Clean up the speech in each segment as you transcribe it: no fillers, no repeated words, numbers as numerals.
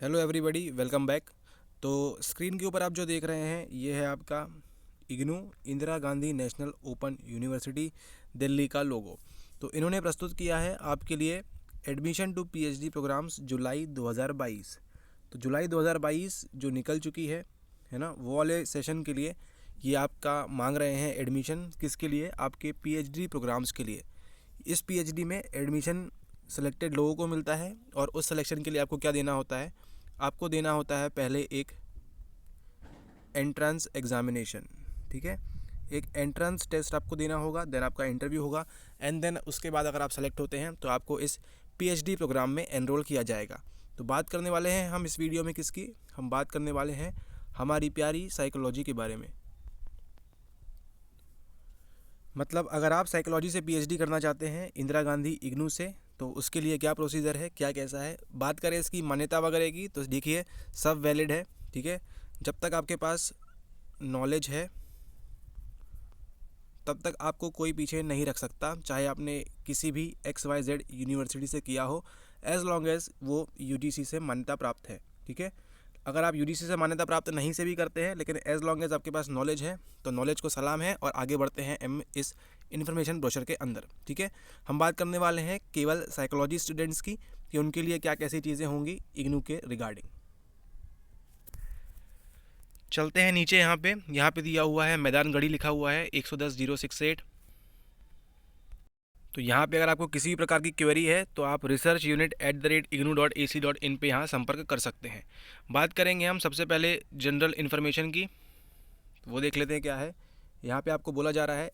Hello everybody, welcome back. तो screen के ऊपर आप जो देख रहे हैं ये है आपका IGNOU Indira Gandhi national open university Delhi का लोगो। तो इन्होंने प्रस्तुत किया है आपके लिए एडमिशन टू पीएचडी प्रोग्राम्स जुलाई 2022। तो जुलाई 2022 जो निकल चुकी है ना, वो वाले सेशन के लिए ये आपका मांग रहे हैं एडमिशन। किसके लिए? आपके पीएचडी प्रोग्राम्स के लिए। इस पीएचडी में एडमिशन सेलेक्टेड लोगों को मिलता है और उस सिलेक्शन के लिए आपको क्या देना होता है? आपको देना होता है पहले एक एंट्रेंस एग्जामिनेशन। ठीक है, एक एंट्रेंस टेस्ट आपको देना होगा, देन आपका इंटरव्यू होगा एंड देन उसके बाद अगर आप सेलेक्ट होते हैं तो आपको इस पीएचडी प्रोग्राम में एनरोल किया जाएगा। तो बात करने वाले हैं हम इस वीडियो में किसकी? हम बात करने वाले हैं हमारी प्यारी साइकोलॉजी के बारे में। मतलब अगर आप साइकोलॉजी से पीएचडी करना चाहते हैं इंदिरा गांधी इग्नू से, तो उसके लिए क्या प्रोसीजर है, क्या कैसा है। बात करें इसकी मान्यता वगैरह की, तो देखिए सब वैलिड है। ठीक है, जब तक आपके पास नॉलेज है तब तक आपको कोई पीछे नहीं रख सकता, चाहे आपने किसी भी XYZ यूनिवर्सिटी से किया हो, एज लॉन्ग एज वो यूजीसी से मान्यता प्राप्त है। ठीक है, अगर आप यूजीसी से मान्यता प्राप्त नहीं से भी करते हैं, लेकिन एज लॉन्ग एज आपके पास नॉलेज है तो नॉलेज को सलाम है। और आगे बढ़ते हैं हम इस इन्फॉर्मेशन ब्रोशर के अंदर। ठीक है, हम बात करने वाले हैं केवल साइकोलॉजी स्टूडेंट्स की कि उनके लिए क्या कैसी चीज़ें होंगी इग्नू के रिगार्डिंग। चलते हैं नीचे। यहाँ पे दिया हुआ है मैदान गढ़ी, लिखा हुआ है 110-068। तो यहाँ पे अगर आपको किसी भी प्रकार की क्वेरी है तो आप researchunit@ignu.ac.in पे यहाँ संपर्क कर सकते हैं। बात करेंगे हम सबसे पहले जनरल इन्फॉर्मेशन की, वो देख लेते हैं क्या है। यहाँ पे आपको बोला जा रहा है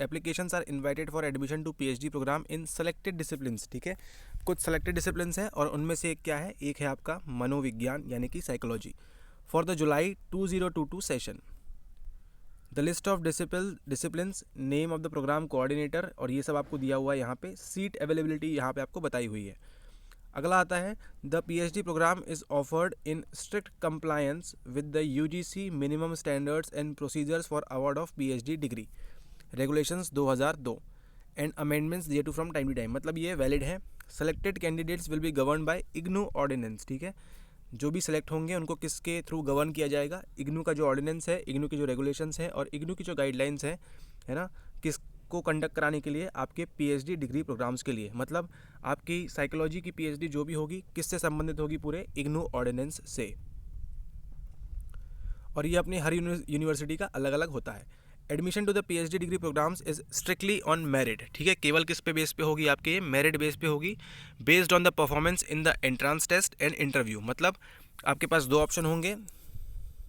applications are invited for admission to PhD programme in selected disciplines. ठीक है, कुछ सेलेक्टेड डिसिप्लिन्स हैं और उनमें से एक क्या है? एक है आपका मनोविज्ञान यानी कि psychology, for the July 2022 session. The list of disciplines, name of the programme coordinator, और ये सब आपको दिया हुआ है यहाँ पे। सीट अवेलेबिलिटी यहाँ पे आपको बताई हुई है। अगला आता है the PhD programme is offered in strict compliance with the UGC minimum standards and procedures for award of PhD degree regulations 2002 and amendments दिए to from time to time. मतलब ये वैलिड है। Selected candidates will be govern by IGNOU ordinance. ठीक है, जो भी select होंगे उनको किसके थ्रू गवर्न किया जाएगा? इग्नू का जो ऑर्डिनेंस है, इग्नू की जो रेगुलेशंस हैं और इग्नू की जो गाइडलाइंस है ना, किसको कंडक्ट कराने के लिए? आपके पीएचडी डिग्री प्रोग्राम्स के लिए। मतलब आपकी साइकोलॉजी की पीएचडी जो भी होगी किससे संबंधित होगी? पूरे इग्नू ऑर्डिनेंस से। और ये अपनी हर यूनिवर्सिटी का अलग अलग होता है। Admission to the PhD degree programmes is strictly on merit. ठीक है, केवल किस पे बेस पे होगी? आपके मेरिट बेस पे होगी, based on the performance in the entrance test and interview. मतलब आपके पास दो ऑप्शन होंगे,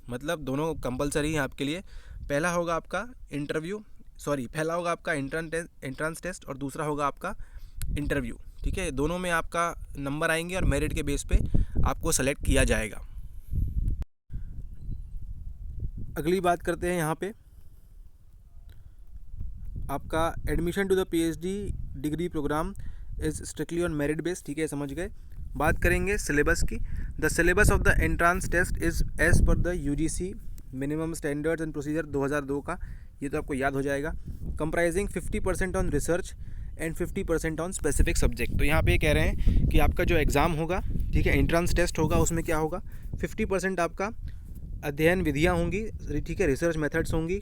मतलब दोनों कंपलसरी हैं आपके लिए। पहला होगा आपका पहला होगा आपका एंट्रांस टेस्ट और दूसरा होगा आपका इंटरव्यू। ठीक है, दोनों में आपका नंबर आएंगे और मेरिट के बेस पे आपको सेलेक्ट किया जाएगा। अगली बात करते हैं यहाँ पे आपका admission to the PhD degree programme is strictly on merit base. ठीक है, समझ गए। बात करेंगे सिलेबस की। The syllabus of the entrance test is as per the UGC minimum standards and procedure 2002 का, ये तो आपको याद हो जाएगा। Comprising 50% on research and 50% on specific subject. तो यहाँ पे कह रहे हैं कि आपका जो एग्ज़ाम होगा, ठीक है, एंट्रांस टेस्ट होगा, उसमें क्या होगा? 50% आपका अध्ययन विधियाँ होंगी, ठीक है, रिसर्च मेथड्स होंगी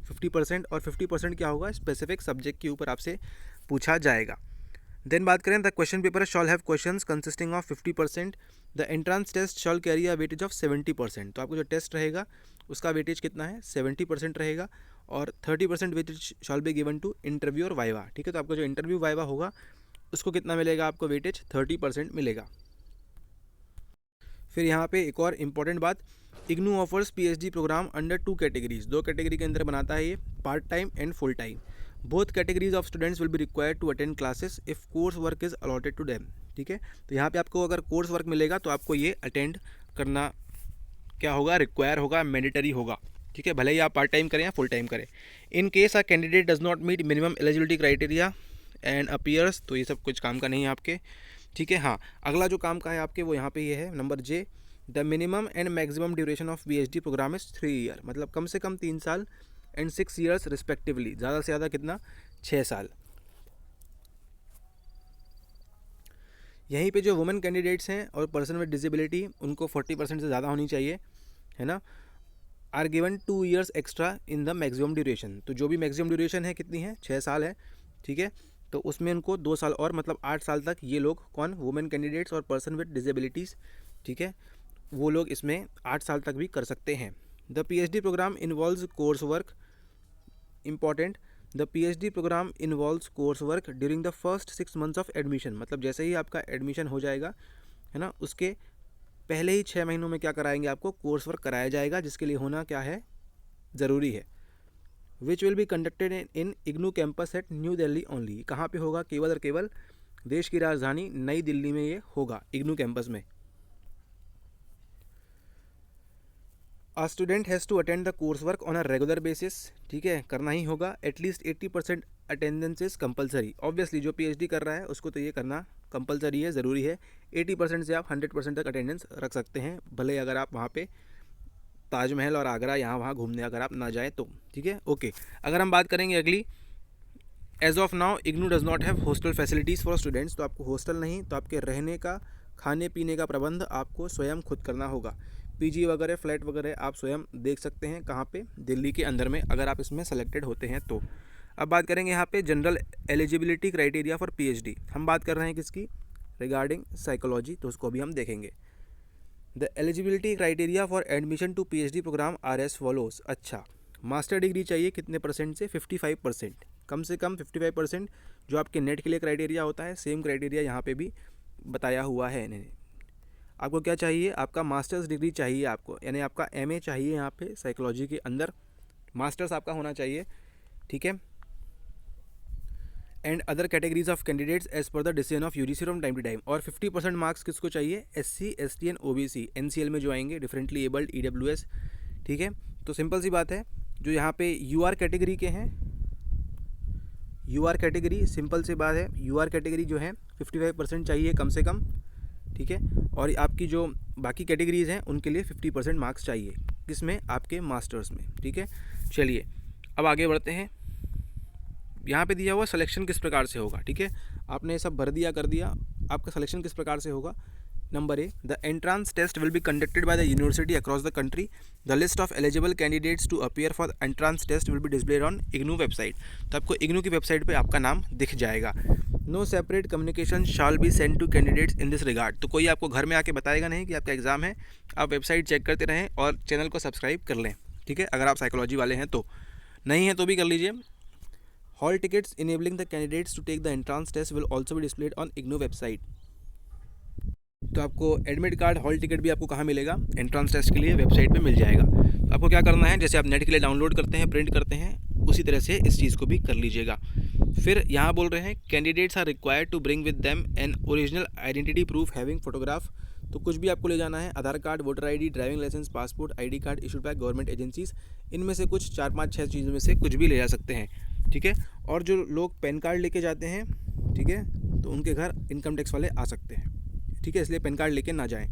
50%, और 50% क्या होगा? स्पेसिफिक सब्जेक्ट के ऊपर आपसे पूछा जाएगा। देन बात करें the question paper shall have questions consisting of 50%। The entrance test shall carry a weightage of 70%। तो आपको जो टेस्ट रहेगा उसका वेटेज कितना है? 70% रहेगा। और 30% weightage shall be given to interview और वाइवा। ठीक है, तो आपका जो इंटरव्यू वाइवा होगा उसको कितना मिलेगा? आपको वेटेज 30% मिलेगा। फिर यहाँ पे एक और इम्पॉर्टेंट बात, IGNOU offers PhD programme under 2 categories. 2 category के अंदर बनाता है ये, part time and full time. Both categories of students will be required to attend classes if course work is allotted to them. ठीक है, तो यहाँ पे आपको अगर कोर्स वर्क मिलेगा तो आपको ये अटेंड करना क्या होगा? रिक्वायर होगा, मैंडेटरी होगा। ठीक है, भले ही आप पार्ट टाइम करें या फुल टाइम करें। In case a candidate does not meet minimum eligibility criteria and appears, तो ये सब कुछ काम का नहीं है आपके। ठीक है, हाँ, अगला जो काम का है आपके वो यहाँ पे ये है number J, the minimum and maximum duration of PhD programme is 3 year. मतलब कम से कम 3 साल एंड 6 ईयर्स रिस्पेक्टिवली, ज़्यादा से ज़्यादा कितना? 6 साल। यहीं पे जो वुमेन कैंडिडेट्स हैं और पर्सन विद डिसेबिलिटी उनको 40% से ज़्यादा होनी चाहिए, है ना। Are given 2 years extra in the maximum duration, तो जो भी मैक्सिमम ड्यूरेशन है कितनी है, 6 साल है, ठीक है। तो उसमें उनको 2 साल और, मतलब 8 साल तक ये लोग, कौन, वुमेन कैंडिडेट्स और पर्सन विद डिसेबिलिटीज़, ठीक है, वो लोग इसमें 8 साल तक भी कर सकते हैं। The PhD programme involves course work, important, the PhD programme involves course work during the first 6 months of admission, मतलब जैसे ही आपका एडमिशन हो जाएगा, है ना, उसके पहले ही 6 महीनों में क्या कराएंगे, आपको कोर्स वर्क कराया जाएगा, जिसके लिए होना क्या है, ज़रूरी है। Which will be conducted in IGNOU campus at new Delhi only, कहाँ पे होगा, केवल और केवल देश की राजधानी नई दिल्ली में ये होगा, इग्नू कैंपस में। A student has to attend the course work on a regular basis, ठीक है, करना ही होगा। At least 80% attendance is compulsory, obviously जो PhD कर रहा है उसको तो ये करना कंपलसरी है, ज़रूरी है। 80% से आप 100% तक अटेंडेंस रख सकते हैं, भले अगर आप वहाँ पे ताजमहल और आगरा यहाँ वहाँ घूमने अगर आप ना जाए तो, ठीक है, ओके। अगर हम बात करेंगे अगली, as of now IGNOU does not have hostel facilities for students, तो आपको हॉस्टल नहीं, तो आपके रहने का, खाने पीने का प्रबंध आपको स्वयं खुद करना होगा। PG वगैरह, फ्लैट वगैरह आप स्वयं देख सकते हैं, कहाँ पे, दिल्ली के अंदर में, अगर आप इसमें सेलेक्टेड होते हैं तो। अब बात करेंगे यहाँ पे general eligibility criteria for PhD, हम बात कर रहे हैं किसकी, रिगार्डिंग साइकोलॉजी, तो उसको भी हम देखेंगे। The eligibility criteria for admission to PhD programme are as follows, अच्छा, मास्टर डिग्री चाहिए कितने परसेंट से, 55%, कम से कम 55%, जो आपके नेट के लिए क्राइटेरिया होता है, सेम क्राइटेरिया यहाँ पे भी बताया हुआ है इन्हें। आपको क्या चाहिए, आपका मास्टर्स डिग्री चाहिए आपको, यानी आपका MA चाहिए यहाँ पे साइकोलॉजी के अंदर, मास्टर्स आपका होना चाहिए, ठीक है। And other categories of candidates as per the decision of UGC from time to time, और 50% मार्क्स किसको चाहिए, SC ST एंड OBC, NCL में जो आएंगे, डिफरेंटली एबल्ड, EWS, ठीक है। तो सिंपल सी बात है, जो यहाँ पे UR कैटेगरी के हैं, UR कैटेगरी, सिंपल सी बात है, UR कैटेगरी जो है 55% चाहिए कम से कम, ठीक है। और आपकी जो बाकी कैटेगरीज़ हैं उनके लिए 50% मार्क्स चाहिए, किसमें, आपके मास्टर्स में, ठीक है। चलिए अब आगे बढ़ते हैं। यहाँ पे दिया हुआ सिलेक्शन किस प्रकार से होगा, ठीक है, आपने सब भर दिया, कर दिया, आपका सिलेक्शन किस प्रकार से होगा। Number A, the entrance test will be conducted by the university across the country, the list of eligible candidates to appear for the entrance test will be displayed on IGNOU website, तो आपको इग्नू की website पे आपका नाम दिख जाएगा। No separate communication shall be send to candidates in this regard, तो कोई आपको घर में आके बताएगा नहीं कि आपका एग्जाम है, आप वेबसाइट चेक करते रहें और चैनल को सब्सक्राइब कर लें, ठीक है, अगर आप साइकोलॉजी वाले हैं तो, नहीं है तो भी कर लीजिए। Hall tickets enabling the candidates to take the entrance test will also be displayed on IGNOU website, तो आपको एडमिट कार्ड, हॉल टिकट भी आपको कहाँ मिलेगा, एंट्रांस टेस्ट के लिए वेबसाइट पे मिल जाएगा। तो आपको क्या करना है, जैसे आप नेट के लिए डाउनलोड करते हैं, प्रिंट करते हैं, उसी तरह से इस चीज़ को भी कर लीजिएगा। फिर यहाँ बोल रहे हैं candidates are required to bring with them an original identity proof having photograph, तो कुछ भी आपको ले जाना है, Aadhaar card, voter ID, driving licence, passport, ID card issued by government agencies, इनमें से कुछ 4 5 6 चीज़ों में से कुछ भी ले जा सकते हैं, ठीक है। और जो लोग पैन कार्ड लेके जाते हैं, ठीक है, तो उनके घर इनकम टैक्स वाले आ सकते हैं, ठीक है, इसलिए पैन कार्ड लेके ना जाएं।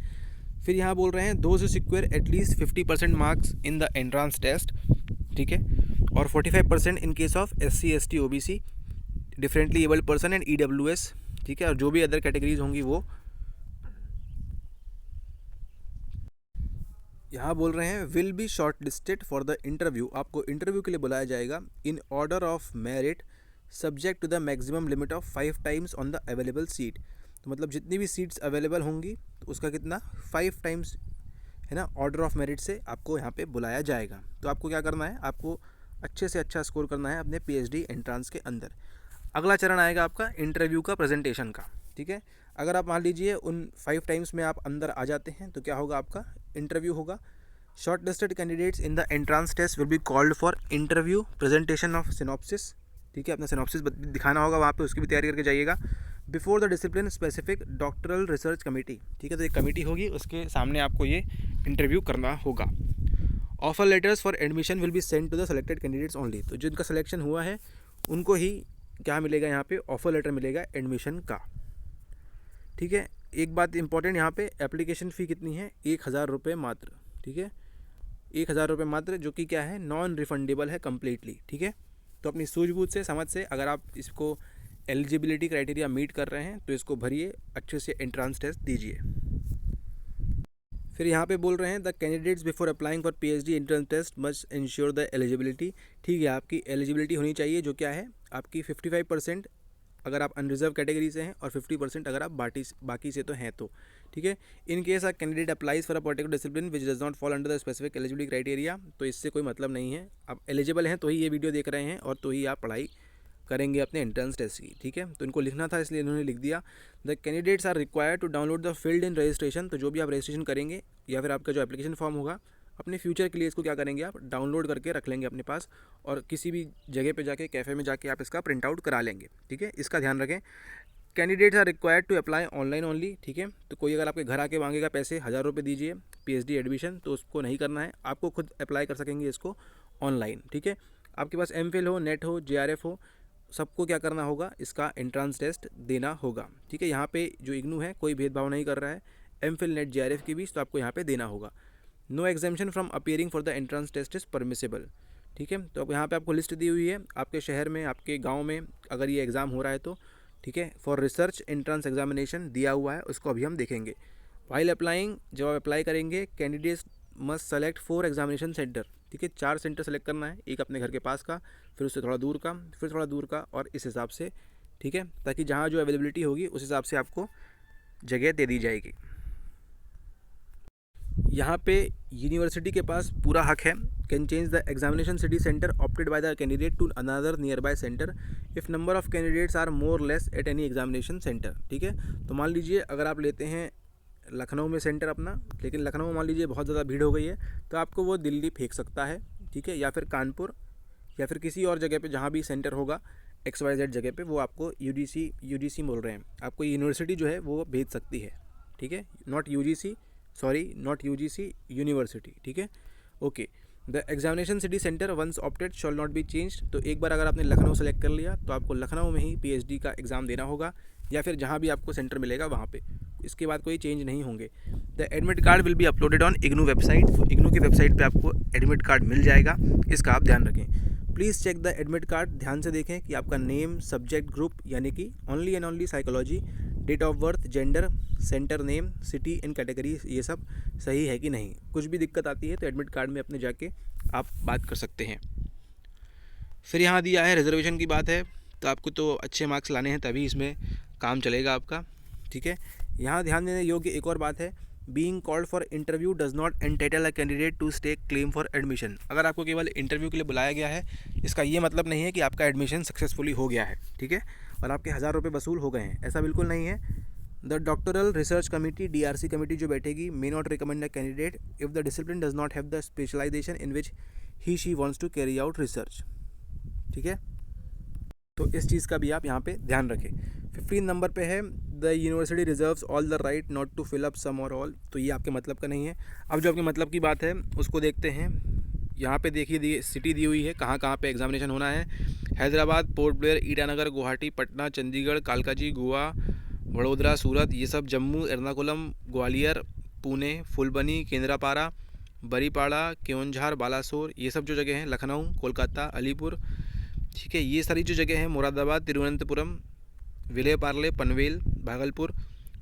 फिर यहाँ बोल रहे हैं those who secure at least 50% marks in the entrance test, ठीक है, और 45% in case of SC ST OBC, differently abled person and EWS, ठीक है, और जो भी अदर कैटेगरीज होंगी वो। यहाँ बोल रहे हैं will be short listed for the interview, आपको इंटरव्यू के लिए बुलाया जाएगा in order of merit subject to the maximum limit of 5 times on the available seat, तो मतलब जितनी भी सीट्स अवेलेबल होंगी तो उसका कितना 5 टाइम्स, है ना, ऑर्डर ऑफ मेरिट से आपको यहाँ पे बुलाया जाएगा। तो आपको क्या करना है, आपको अच्छे से अच्छा स्कोर करना है अपने PhD एंट्रांस के अंदर। अगला चरण आएगा आपका इंटरव्यू का, प्रेजेंटेशन का, ठीक है। अगर आप मान लीजिए उन 5 टाइम्स में आप अंदर आ जाते हैं तो क्या होगा, आपका इंटरव्यू होगा। Short listed candidates in the entrance test will be called for interview, presentation of synopsis, ठीक है, अपना सिनॉप्सिस दिखाना होगा वहाँ पे, उसकी भी तैयारी करके जाइएगा। Before the discipline specific doctoral research committee, ठीक है, तो एक कमेटी होगी, उसके सामने आपको ये इंटरव्यू करना होगा। Offer letters for admission will be send to the selected candidates only, तो जिनका सिलेक्शन हुआ है उनको ही क्या मिलेगा, यहाँ पे ऑफर लेटर मिलेगा एडमिशन का, ठीक है। एक बात इंपॉर्टेंट यहाँ पे, एप्लीकेशन फ़ी कितनी है, 1000 रुपये मात्र, ठीक है, 1000 रुपये मात्र, जो कि क्या है, नॉन रिफंडेबल है कम्प्लीटली, ठीक है। तो अपनी सूझबूझ से, समझ से अगर आप इसको एलिजिबिलिटी क्राइटेरिया मीट कर रहे हैं तो इसको भरिए, अच्छे से एंट्रेंस टेस्ट दीजिए। फिर यहाँ पे बोल रहे हैं the candidates before applying for PhD entrance test must ensure the eligibility. ठीक है, आपकी एलिजिबिलिटी होनी चाहिए जो क्या है आपकी 55% अगर आप अनरिजर्व कैटेगरी से हैं और 50% अगर आप बाकी से तो हैं तो। ठीक है, इन case a candidate applies for a particular discipline which does not fall under the specific eligibility criteria, तो इससे कोई मतलब नहीं है। आप एलिजिबल हैं तो ही ये वीडियो देख रहे हैं और तो ही आप पढ़ाई करेंगे अपने एंट्रेंस टेस्ट की। ठीक है, तो इनको लिखना था इसलिए इन्होंने लिख दिया the candidates are required to download the field in registration. तो जो भी आप रजिस्ट्रेशन करेंगे या फिर आपका जो एप्लीकेशन फॉर्म होगा अपने फ्यूचर के लिए इसको क्या करेंगे आप डाउनलोड करके रख लेंगे अपने पास और किसी भी जगह पे जाके कैफ़े में जाके आप इसका प्रिंट आउट करा लेंगे। ठीक है, इसका ध्यान रखें। Candidates are required to apply online only. ठीक है, तो कोई अगर आपके घर आके मांगेगा पैसे 1000 रुपये दीजिए पीएचडी एडमिशन, तो उसको नहीं करना है, आपको खुद अप्लाई कर सकेंगे इसको ऑनलाइन। ठीक है, आपके पास एमफिल हो, नेट हो, जेआरएफ हो, सबको क्या करना होगा इसका एंट्रेंस टेस्ट देना होगा। ठीक है, यहाँ पे जो इग्नू है कोई भेदभाव नहीं कर रहा है एमफिल नेट जेआरएफ के बीच, तो आपको यहाँ पे देना होगा। No exemption from appearing for the entrance test is permissible. ठीक है, तो अब यहाँ पे आपको लिस्ट दी हुई है आपके शहर में आपके गांव में अगर ये एग्ज़ाम हो रहा है तो। ठीक है, फॉर रिसर्च एंट्रेंस एग्जामिनेशन दिया हुआ है, उसको अभी हम देखेंगे। वाइल अप्लाइंग, जब आप अप्लाई करेंगे candidates must select 4 examination centre. ठीक है, 4 सेंटर सेलेक्ट करना है, एक अपने घर के पास का, फिर उससे थोड़ा दूर का, फिर थोड़ा दूर का और इस हिसाब से। ठीक है, ताकि जहाँ जो अवेलेबिलिटी होगी उस हिसाब से आपको जगह दे दी जाएगी। यहाँ पे यूनिवर्सिटी के पास पूरा हक है can change the examination city centre opted by the candidate to another nearby centre if number of candidates are more less at any examination centre. ठीक है, तो मान लीजिए अगर आप लेते हैं लखनऊ में सेंटर अपना, लेकिन लखनऊ में मान लीजिए बहुत ज़्यादा भीड़ हो गई है तो आपको वो दिल्ली फेंक सकता है। ठीक है, या फिर कानपुर या फिर किसी और जगह पे जहाँ भी सेंटर होगा XYZ जगह पे वो आपको यूजीसी बोल रहे हैं, आपको यूनिवर्सिटी जो है वो भेज सकती है। ठीक है, नॉट यूजीसी, यूनिवर्सिटी। ठीक है, okay. The examination city centre once opted shall not be changed. तो एक बार अगर आपने लखनऊ सेलेक्ट कर लिया तो आपको लखनऊ में ही पीएचडी का एग्ज़ाम देना होगा या फिर जहाँ भी आपको सेंटर मिलेगा वहाँ पे, इसके बाद कोई चेंज नहीं होंगे। The admit card will be uploaded on IGNOU website. तो इग्नू की वेबसाइट पे आपको एडमिट कार्ड मिल जाएगा, इसका आप ध्यान रखें। Please check the admit card, ध्यान से देखें कि आपका नेम, सब्जेक्ट ग्रुप यानी कि only and only psychology, date of birth, gender, centre name, city in category, ये सब सही है कि नहीं। कुछ भी दिक्कत आती है तो एडमिट कार्ड में अपने जाके आप बात कर सकते हैं। फिर यहाँ दिया है रिजर्वेशन की बात है, तो आपको तो अच्छे मार्क्स लाने हैं तभी इसमें काम चलेगा आपका। ठीक है, यहाँ ध्यान देने योग्य एक और बात है, being called for interview does not entitle a candidate to stake claim for admission. अगर आपको केवल इंटरव्यू के लिए बुलाया गया है इसका ये मतलब नहीं है कि आपका एडमिशन सक्सेसफुली हो गया है। ठीक है, और आपके 1000 रुपये वसूल हो गए हैं, ऐसा बिल्कुल नहीं है। The doctoral research committee DRC committee जो बैठेगी may not recommend a candidate if the discipline does not have the specialisation in which he she wants to carry out research. ठीक है, तो इस चीज़ का भी आप यहाँ पे ध्यान रखें। 15 नंबर पे है the university reserves all the right not to fill up some or all. तो ये आपके मतलब का नहीं है। अब जो आपके मतलब की बात है उसको देखते हैं। यहाँ पे देखिए सिटी दी हुई है कहाँ कहाँ पे एग्जामिनेशन होना है। हैदराबाद, पोर्ट ब्लेयर, ईटानगर, गुवाहाटी, पटना, चंडीगढ़, कालकाजी, गोवा, वडोदरा, सूरत, ये सब जम्मू, एर्नाकुलम, ग्वालियर, पुणे, फुलबनी, केंद्रापाड़ा, बरीपाड़ा, केओंझार, बालासोर, ये सब जो जगह हैं, लखनऊ, कोलकाता, अलीपुर। ठीक है, ये सारी जो जगह हैं, मुरादाबाद, तिरुवनंतपुरम, विलेपार्ले, पनवेल, भागलपुर,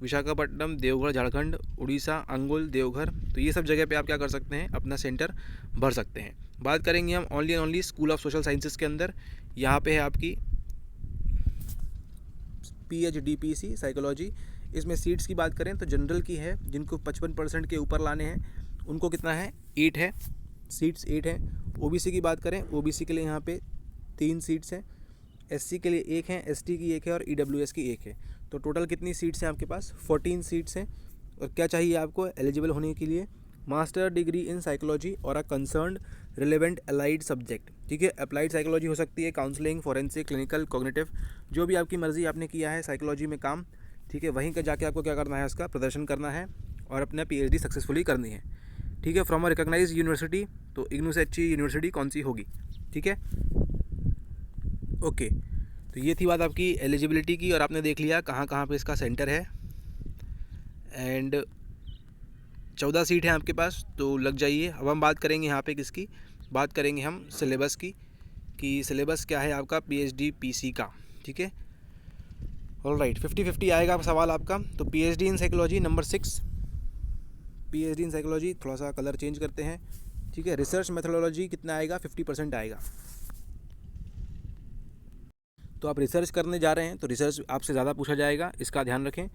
विशाखापट्टनम, देवघर झारखंड, उड़ीसा, अंगुल, देवघर, तो ये सब जगह पे आप क्या कर सकते हैं अपना सेंटर भर सकते हैं। बात करेंगे हम only and only school of social sciences के अंदर। यहाँ पे है आपकी PhD साइकोलॉजी। इसमें सीट्स की बात करें तो जनरल की है, जिनको 55% के ऊपर लाने हैं उनको कितना है 8 है, सीट्स 8 हैं। OBC की बात करें, OBC के लिए यहाँ पे 3 सीट्स हैं, SC के लिए 1 है, ST की 1 है और EWS की 1 है। तो टोटल कितनी सीट्स हैं आपके पास 14 सीट्स हैं। और क्या चाहिए आपको एलिजिबल होने के लिए, मास्टर डिग्री इन साइकोलॉजी और अ कंसर्न्ड रिलेवेंट अलाइड सब्जेक्ट। ठीक है, अप्लाइड साइकोलॉजी हो सकती है, काउंसलिंग, फॉरेंसिक, क्लिनिकल, कॉग्निटिव, जो भी आपकी मर्ज़ी आपने किया है साइकोलॉजी में काम। ठीक है, वहीं का जाके आपको क्या करना है, उसका प्रदर्शन करना है और अपना PhD सक्सेसफुली करनी है। ठीक है, फ्रॉम अ रिकॉग्नाइज्ड यूनिवर्सिटी, तो इग्नू से अच्छी यूनिवर्सिटी कौन सी होगी। ठीक है, ओके। तो ये थी बात आपकी एलिजिबिलिटी की और आपने देख लिया कहाँ कहाँ पे इसका सेंटर है। एंड 14 सीट है आपके पास, तो लग जाइए। अब हम बात करेंगे यहाँ पे किसकी, बात करेंगे हम सिलेबस की, कि सिलेबस क्या है आपका PhD PC का। ठीक है, ऑलराइट, 50-50 आएगा सवाल आपका। तो PhD in psychology number 6, PhD in psychology, थोड़ा सा कलर चेंज करते हैं, ठीक है। रिसर्च मेथोडोलॉजी कितना आएगा, 50% आएगा। तो आप रिसर्च करने जा रहे हैं तो रिसर्च आपसे ज़्यादा पूछा जाएगा, इसका ध्यान रखें।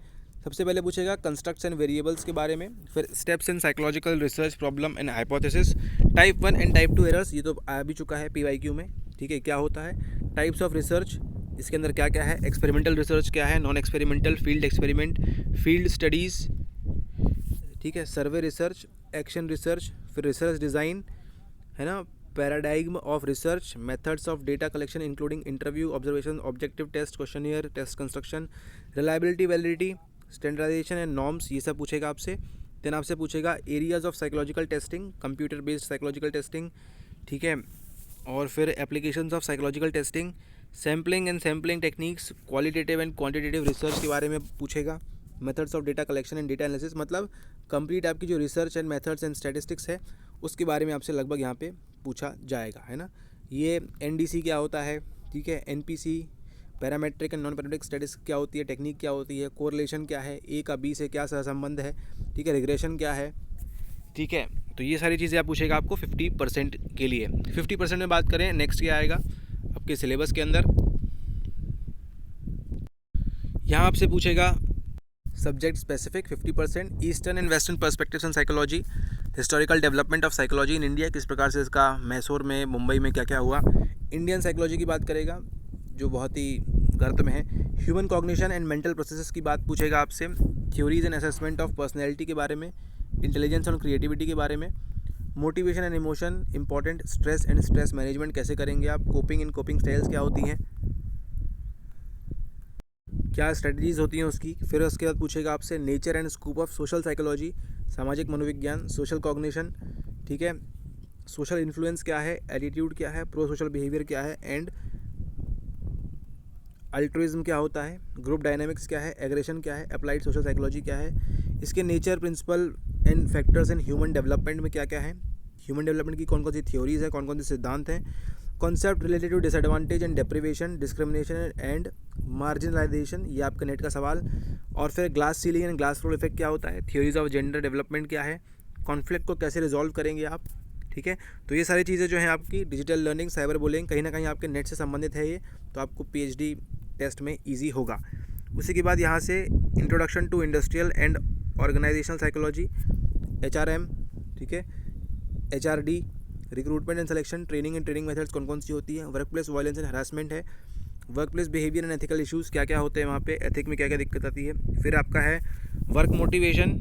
सबसे पहले पूछेगा कंस्ट्रक्ट्स एंड वेरिएबल्स के बारे में, फिर steps in psychological research, problem and hypothesis, type 1 and type 2 errors, ये तो आ भी चुका है पीवाईक्यू में, ठीक है। क्या होता है टाइप्स ऑफ रिसर्च, इसके अंदर क्या क्या है, एक्सपेरिमेंटल रिसर्च क्या है, non experimental, field experiment, field studies, ठीक है, सर्वे रिसर्च, एक्शन रिसर्च, फिर रिसर्च डिज़ाइन, है ना, paradigm of research, methods of data collection including interview, observation, objective test, questionnaire, test construction, reliability, validity, standardisation and norms, ये सब पूछेगा आपसे। Then आपसे पूछेगा areas of psychological testing, computer based psychological testing, ठीक है, और फिर applications of psychological testing, sampling and sampling techniques, qualitative and quantitative research के बारे में पूछेगा, methods of data collection and data analysis, मतलब कंप्लीट आपकी जो research and methods and statistics है उसके बारे में आपसे लगभग यहाँ पे पूछा जाएगा, है ना। ये एनडीसी क्या होता है, ठीक है, NPC, parametric and non parametric statistics क्या होती है, टेक्निक क्या होती है, कोरिलेशन क्या है, ए का बी से क्या सहसंबंध है, ठीक है, रिग्रेशन क्या है, ठीक है। तो ये सारी चीज़ें आप पूछेगा आपको 50% के लिए। 50% में बात करें, नेक्स्ट क्या आएगा आपके सिलेबस के अंदर, यहाँ आपसे पूछेगा subject specific 50%, eastern and western perspectives on psychology, historical development of psychology in India, किस प्रकार से इसका मैसूर में, मुंबई में क्या क्या हुआ, इंडियन साइकोलॉजी की बात करेगा जो बहुत ही गर्त में है, human cognition and mental processes की बात पूछेगा आपसे, theories and assessment of personality के बारे में, इंटेलिजेंस और क्रिएटिविटी के बारे में, motivation and emotion important, stress and stress management कैसे करेंगे आप, कोपिंग एंड कोपिंग स्टाइल्स क्या होती हैं, क्या स्ट्रेटजीज होती हैं उसकी। फिर उसके बाद पूछेगा आपसे nature and scope of social psychology, सामाजिक मनोविज्ञान, सोशल कॉग्निशन, ठीक है, सोशल इन्फ्लुएंस क्या है, एटीट्यूड क्या है, प्रो सोशल बिहेवियर क्या है, एंड अल्ट्रुइज्म क्या होता है, ग्रुप डायनामिक्स क्या है, एग्रेशन क्या है, अप्लाइड सोशल साइकोलॉजी क्या है, इसके nature, principle and factors in human development में क्या क्या है, ह्यूमन डेवलपमेंट की कौन कौन सी थ्योरीज है, कौन कौन से सिद्धांत हैं, concept related to disadvantage and deprivation, discrimination and marginalisation, ये आपका नेट का सवाल। और फिर glass ceiling and glass floor effect क्या होता है, थ्योरीज ऑफ जेंडर डेवलपमेंट क्या है, कॉन्फ्लिक्ट को कैसे रिजॉल्व करेंगे आप, ठीक है। तो ये सारी चीज़ें जो हैं आपकी डिजिटल लर्निंग, साइबर बुलिंग, कहीं ना कहीं आपके नेट से संबंधित है ये, तो आपको पीएचडी टेस्ट में ईजी होगा। उसी के बाद यहाँ से introduction to industrial and organisational psychology, HRM, ठीक है, HRD, recruitment and selection, training and training methods कौन कौन सी होती है, workplace violence and harassment है, workplace behaviour and ethical issues क्या क्या होते हैं वहाँ पे, एथिक में क्या क्या दिक्कत आती है। फिर आपका है वर्क मोटिवेशन,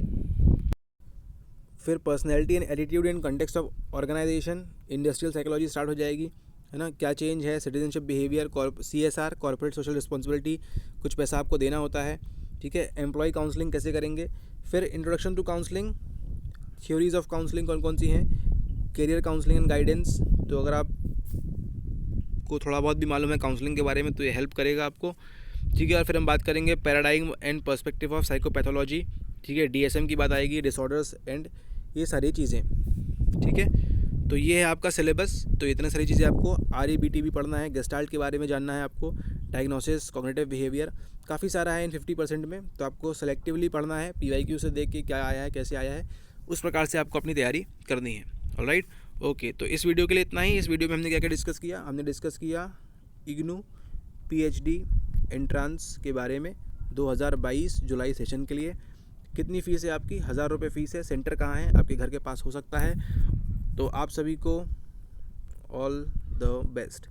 फिर personality and attitude in context of organisation, industrial psychology start हो जाएगी, है ना, क्या चेंज है, citizenship behaviour, CSR, corporate social responsibility, कुछ पैसा आपको देना होता है, ठीक है, एम्प्लॉय काउंसलिंग कैसे करेंगे, फिर introduction to counselling, theories of counselling कौन कौन सी हैं, करियर काउंसलिंग एंड गाइडेंस, तो अगर आप को थोड़ा बहुत भी मालूम है काउंसलिंग के बारे में तो ये हेल्प करेगा आपको, ठीक है। और फिर हम बात करेंगे पैराडाइग्म एंड पर्सपेक्टिव ऑफ साइकोपैथोलॉजी, ठीक है, DSM की बात आएगी, डिसऑर्डर्स एंड ये सारी चीज़ें, ठीक है। तो ये है आपका सिलेबस। तो इतने सारी चीज़ें आपको REBT भी पढ़ना है, गेस्टाल्ट के बारे में जानना है आपको, डायग्नोसिस, कॉग्निटिव बिहेवियर, काफ़ी सारा है इन 50% में, तो आपको सेलेक्टिवली पढ़ना है, PYQ से देख के क्या आया है, कैसे आया है, उस प्रकार से आपको अपनी तैयारी करनी है। Alright, okay. तो इस वीडियो के लिए इतना ही। इस वीडियो में हमने क्या क्या डिस्कस किया, हमने डिस्कस किया इग्नू PhD एंट्रांस के बारे में 2022 जुलाई सेशन के लिए। कितनी फ़ीस है आपकी, 1000 रुपये फ़ीस है। सेंटर कहाँ है, आपके घर के पास हो सकता है। तो आप सभी को ऑल द बेस्ट।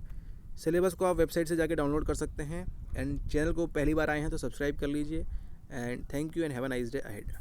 सिलेबस को आप वेबसाइट से जाके डाउनलोड कर सकते हैं, एंड चैनल को पहली बार आए हैं तो सब्सक्राइब कर लीजिए, and thank you and have a nice day ahead.